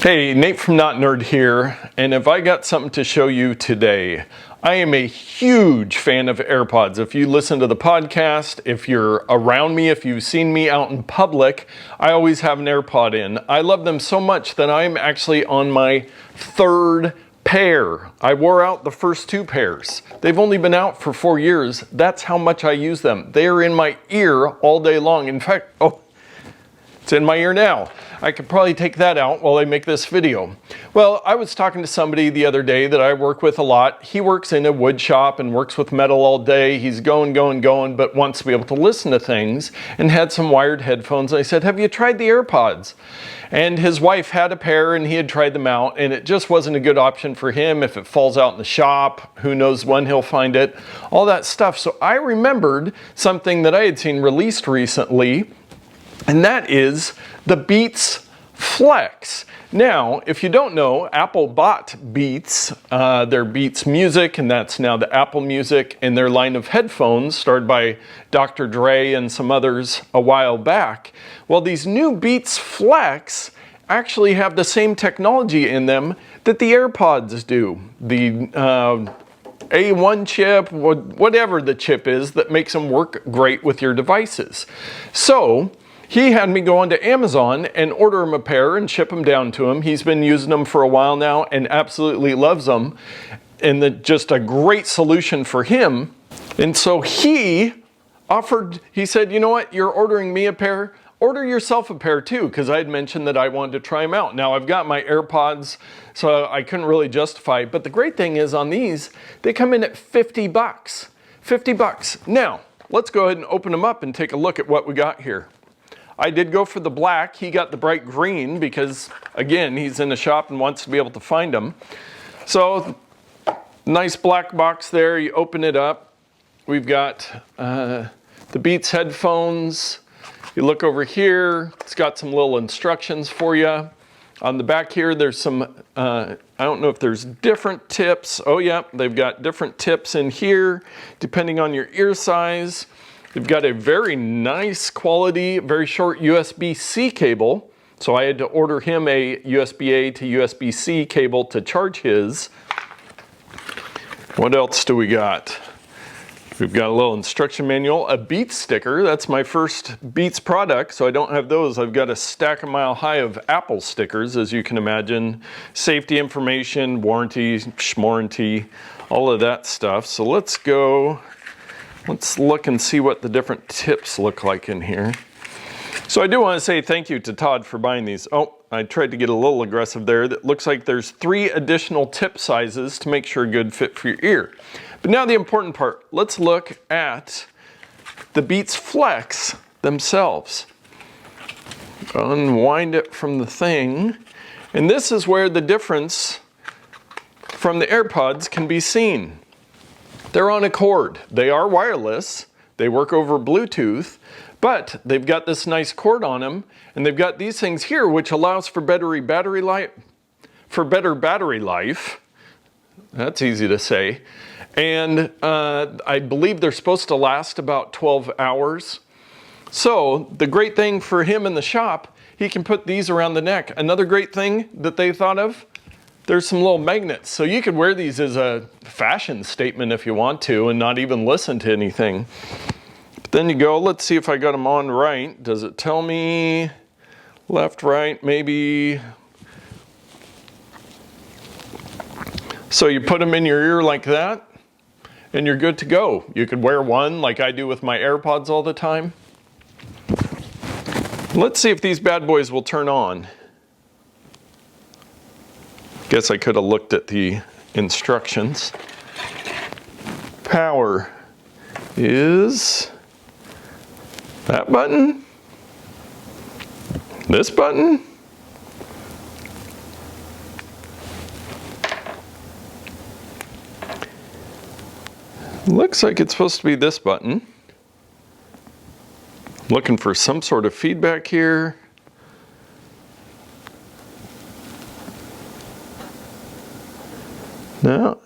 Hey, Nate from Not Nerd here, and if I got something to show you today, I am a huge fan of AirPods. If you listen to the podcast, if you're around me, if you've seen me out in public, I always have an AirPod in. I love them so much that I'm actually on my third pair. I wore out the first two pairs. They've only been out for 4 years. That's how much I use them. They're in my ear all day long. In fact, it's in my ear now. I could probably take that out while I make this video. Well, I was talking to somebody the other day that I work with a lot. He works in a wood shop and works with metal all day. He's going, but wants to be able to listen to things and had some wired headphones. I said, have you tried the AirPods? And his wife had a pair and he had tried them out and it just wasn't a good option for him. If it falls out in the shop, who knows when he'll find it, all that stuff. So I remembered something that I had seen released recently, and that is the Beats Flex. Now, if you don't know, Apple bought Beats, their Beats Music, and that's now the Apple Music, and their line of headphones, started by Dr. Dre and some others a while back. Well, these new Beats Flex actually have the same technology in them that the AirPods do. The A1 chip, whatever the chip is that makes them work great with your devices. So, he had me go onto Amazon and order him a pair and ship them down to him. He's been using them for a while now and absolutely loves them. And just a great solution for him. And so he said, you know what, you're ordering me a pair? Order yourself a pair too, because I had mentioned that I wanted to try them out. Now I've got my AirPods, so I couldn't really justify it. But the great thing is on these, they come in at 50 bucks. 50 bucks. Now, let's go ahead and open them up and take a look at what we got here. I did go for the black. He got the bright green because, again, he's in the shop and wants to be able to find them. So, nice black box there. You open it up. We've got the Beats headphones. You look over here. It's got some little instructions for you. On the back here, there's some, I don't know if there's different tips. Oh, yeah, they've got different tips in here, depending on your ear size. They've got a very nice quality, very short USB-C cable. So I had to order him a USB-A to USB-C cable to charge his. What else do we got? We've got a little instruction manual, a Beats sticker. That's my first Beats product, so I don't have those. I've got a stack a mile high of Apple stickers, as you can imagine. Safety information, warranty, schmorranty, all of that stuff. So let's look and see what the different tips look like in here. So I do want to say thank you to Todd for buying these. Oh, I tried to get a little aggressive there. That looks like there's 3 additional tip sizes to make sure a good fit for your ear. But now the important part. Let's look at the Beats Flex themselves. Unwind it from the thing. And this is where the difference from the AirPods can be seen. They're on a cord. They are wireless. They work over Bluetooth, but they've got this nice cord on them, and they've got these things here which allows for better battery life. That's easy to say. And I believe they're supposed to last about 12 hours. So the great thing for him in the shop, he can put these around the neck. Another great thing that they thought of, there's some little magnets. So you could wear these as a fashion statement if you want to and not even listen to anything. But then you go, let's see if I got them on right. Does it tell me left, right, maybe? So you put them in your ear like that and you're good to go. You could wear one like I do with my AirPods all the time. Let's see if these bad boys will turn on. Guess I could have looked at the instructions. Power is that button, this button, looks like it's supposed to be this button. Looking for some sort of feedback here. No.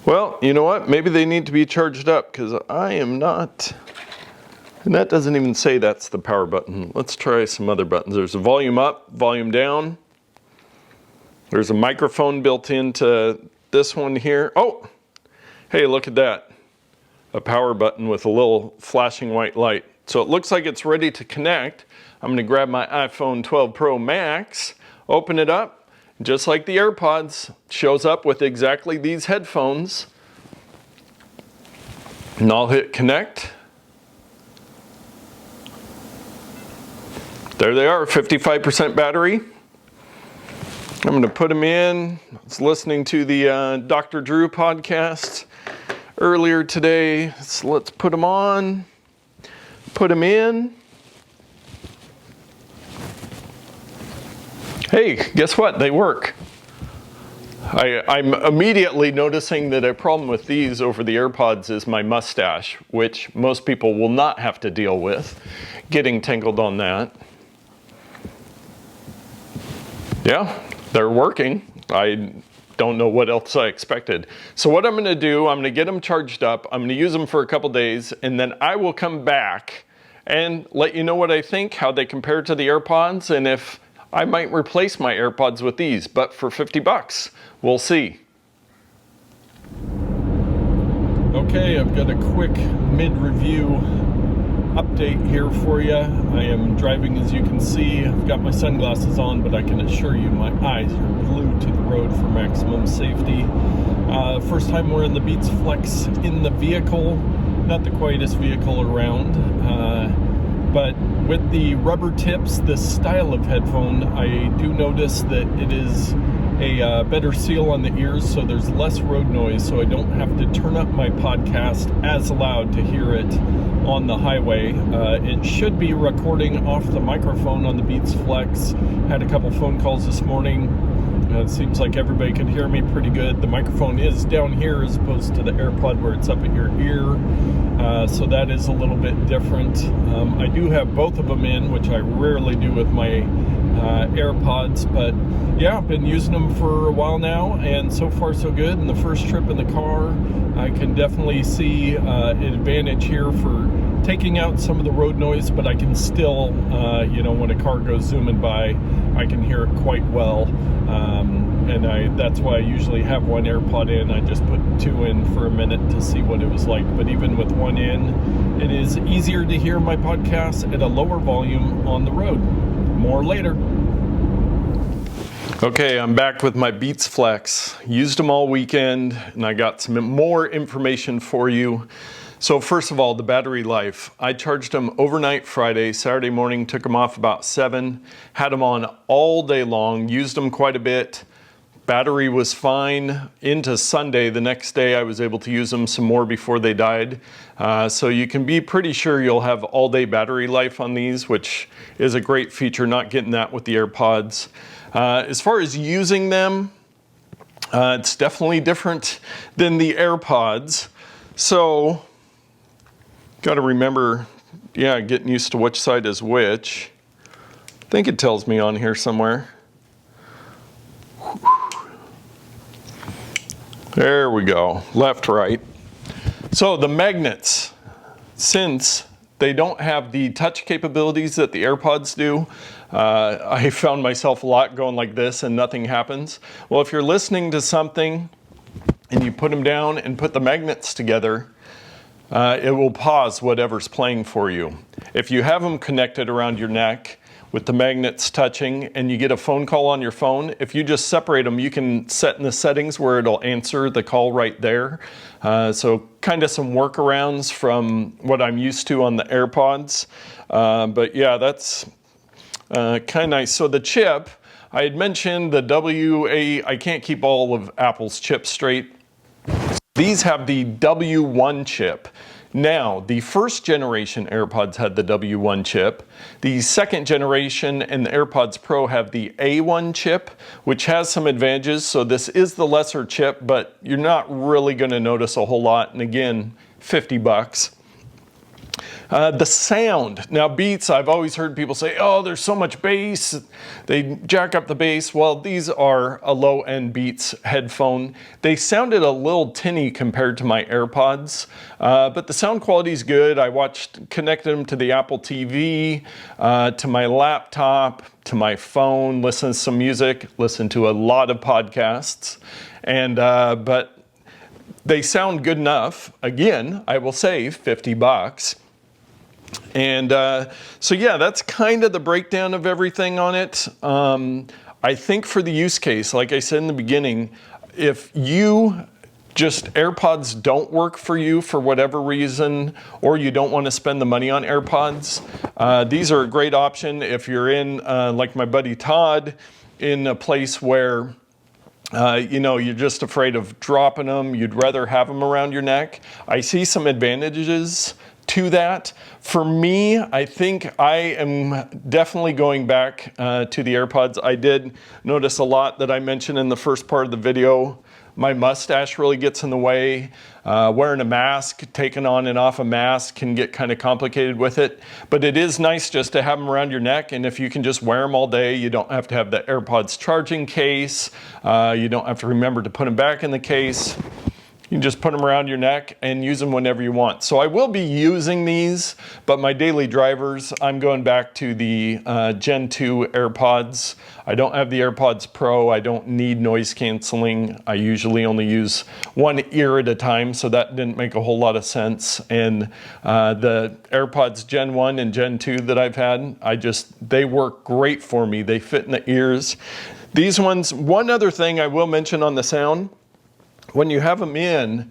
Well, you know what? Maybe they need to be charged up because I am not. And that doesn't even say that's the power button. Let's try some other buttons. There's a volume up, volume down. There's a microphone built into this one here. Oh, hey, look at that. A power button with a little flashing white light. So it looks like it's ready to connect. I'm going to grab my iPhone 12 Pro Max, open it up, just like the AirPods, shows up with exactly these headphones. And I'll hit connect. There they are, 55% battery. I'm going to put them in. I was listening to the Dr. Drew podcast earlier today. So let's put them on, put them in. Hey, guess what? They work. I'm immediately noticing that a problem with these over the AirPods is my mustache, which most people will not have to deal with, getting tangled on that. Yeah, they're working. I don't know what else I expected. So what I'm going to do, I'm going to get them charged up. I'm going to use them for a couple days, and then I will come back and let you know what I think, how they compare to the AirPods, and if I might replace my AirPods with these, but for 50 bucks. We'll see. Okay, I've got a quick mid-review update here for you. I am driving, as you can see. I've got my sunglasses on, but I can assure you my eyes are glued to the road for maximum safety. First time we're in the Beats Flex in the vehicle. Not the quietest vehicle around. But with the rubber tips, this style of headphone, I do notice that it is a better seal on the ears, so there's less road noise, so I don't have to turn up my podcast as loud to hear it on the highway. It should be recording off the microphone on the Beats Flex. Had a couple phone calls this morning. It seems like everybody can hear me pretty good. The microphone is down here as opposed to the AirPod where it's up at your ear. So that is a little bit different. I do have both of them in, which I rarely do with my AirPods, but yeah, I've been using them for a while now, and so far so good. In the first trip in the car, I can definitely see an advantage here for taking out some of the road noise, but I can still, when a car goes zooming by, I can hear it quite well. And that's why I usually have one AirPod in. I just put two in for a minute to see what it was like. But even with one in, it is easier to hear my podcast at a lower volume on the road. More later. Okay, I'm back with my Beats Flex. Used them all weekend, and I got some more information for you. So first of all, the battery life. I charged them overnight Friday, Saturday morning, took them off about 7, had them on all day long, used them quite a bit. Battery was fine into Sunday. The next day I was able to use them some more before they died. So you can be pretty sure you'll have all day battery life on these, which is a great feature, not getting that with the AirPods. As far as using them, it's definitely different than the AirPods. So, got to remember, getting used to which side is which. I think it tells me on here somewhere. There we go, left, right. So the magnets, since they don't have the touch capabilities that the AirPods do, I found myself a lot going like this and nothing happens. Well, if you're listening to something and you put them down and put the magnets together, it will pause whatever's playing for you. If you have them connected around your neck with the magnets touching and you get a phone call on your phone, if you just separate them, you can set in the settings where it'll answer the call right there. So kind of some workarounds from what I'm used to on the AirPods. But yeah, that's kind of nice. So the chip, I had mentioned the I can't keep all of Apple's chips straight. These have the W1 chip. Now, the first generation AirPods had the W1 chip. The second generation and the AirPods Pro have the A1 chip, which has some advantages. So this is the lesser chip, but you're not really going to notice a whole lot. And again, 50 bucks. The sound. Now Beats, I've always heard people say, oh, there's so much bass. They jack up the bass. Well, these are a low-end Beats headphone. They sounded a little tinny compared to my AirPods, but the sound quality is good. I connected them to the Apple TV, to my laptop, to my phone, listen to some music, listen to a lot of podcasts, and but they sound good enough. Again, I will say $50. And so yeah, that's kind of the breakdown of everything on it. I think for the use case, like I said in the beginning, if AirPods don't work for you for whatever reason, or you don't want to spend the money on AirPods, these are a great option. If you're in, like my buddy Todd, in a place where you're just afraid of dropping them, you'd rather have them around your neck. I see some advantages to that. For me, I think I am definitely going back to the AirPods. I did notice a lot that I mentioned in the first part of the video. My mustache really gets in the way. Wearing a mask, taking on and off a mask can get kind of complicated with it. But it is nice just to have them around your neck, and if you can just wear them all day, you don't have to have the AirPods charging case. You don't have to remember to put them back in the case. You can just put them around your neck and use them whenever you want. So I will be using these, but my daily drivers, I'm going back to the Gen 2 AirPods. I don't have the AirPods Pro. I don't need noise canceling. I usually only use one ear at a time, so that didn't make a whole lot of sense. And the AirPods Gen 1 and Gen 2 that I've had, they work great for me. They fit in the ears. These ones, one other thing I will mention on the sound, when you have them in,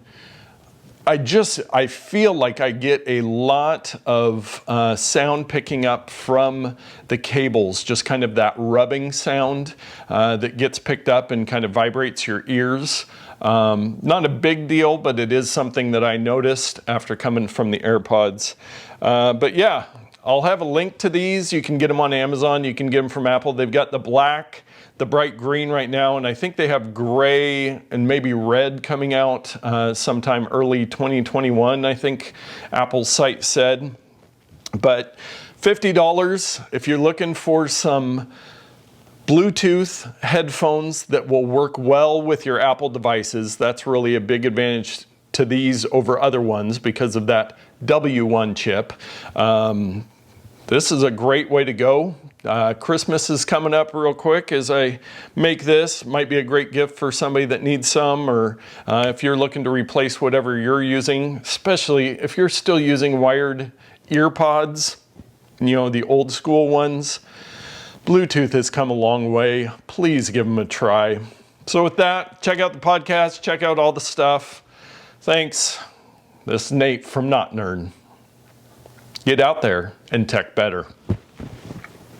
I feel like I get a lot of sound picking up from the cables, just kind of that rubbing sound that gets picked up and kind of vibrates your ears. Not a big deal, but it is something that I noticed after coming from the AirPods. But yeah, I'll have a link to these. You can get them on Amazon. You can get them from Apple. They've got the black, the bright green right now, and I think they have gray and maybe red coming out sometime early 2021, I think Apple's site said. But $50, if you're looking for some Bluetooth headphones that will work well with your Apple devices, that's really a big advantage to these over other ones because of that W1 chip. This is a great way to go. Christmas is coming up real quick as I make this. Might be a great gift for somebody that needs some, or if you're looking to replace whatever you're using, especially if you're still using wired earpods, the old school ones. Bluetooth has come a long way. Please give them a try. So with that, check out the podcast, check out all the stuff. Thanks. This is Nate from Not Nerd. Get out there and tech better.